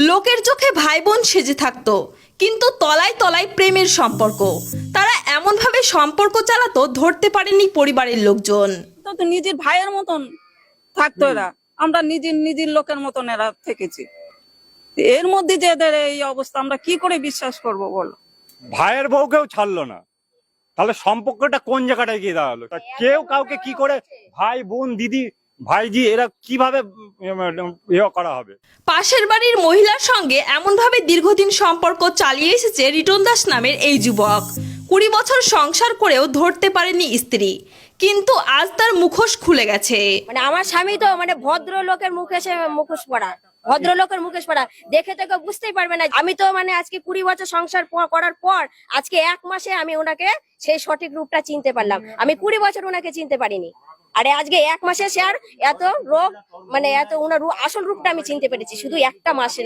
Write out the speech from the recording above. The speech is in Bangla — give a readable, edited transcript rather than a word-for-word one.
লোকের চোখে ভাই বোন সেজে থাকতো, কিন্তু তলায় তলায় প্রেমের সম্পর্ক। তারা এমন ভাবে সম্পর্ক চালাতো, ধরতে পারেনি পরিবারের লোকজন। তো তো নিজের ভাইয়ের মতন থাকতো এরা, আমরা নিজের নিজের লোকের মতন এরা থেকেছি। এর মধ্যে যে এদের এই অবস্থা, আমরা কি করে বিশ্বাস করব বলো? ভাইয়ের বউকেও ছাড়লো না, তাহলে সম্পর্কটা কোন জায়গাটায় গিয়ে দাঁড়ালো? তা কেউ কাউকে কি করে ভাই বোন দিদি ভাইজি এরা কিভাবে ইয়ে করা হবে? পাশের বাড়ির মহিলার সঙ্গে এমনভাবে দীর্ঘদিন সম্পর্ক চালিয়ে এসেছে রিটন দাস নামের এই যুবক। 20 বছর সংসার করেও ধরতে পারেনি স্ত্রী, কিন্তু আজ তার মুখোশ খুলে গেছে। মানে আমার স্বামী তো মানে ভদ্রলোকের মুখোশ পরা, ভদ্রলোকের মুখোশ পরা, দেখে তো কেউ বুঝতেই পারবে না। আমি তো মানে আজকে 20 বছর সংসার করার পর আজকে 1 মাসে আমি ওনাকে সেই সঠিক রূপটা চিনতে পারলাম। আমি 20 বছর ওনাকে চিনতে পারিনি, আরে আজকে 1 মাসে সে আর এত রোগ মানে এত ওনার আসল রূপটা আমি চিনতে পেরেছি শুধু 1টা মাসের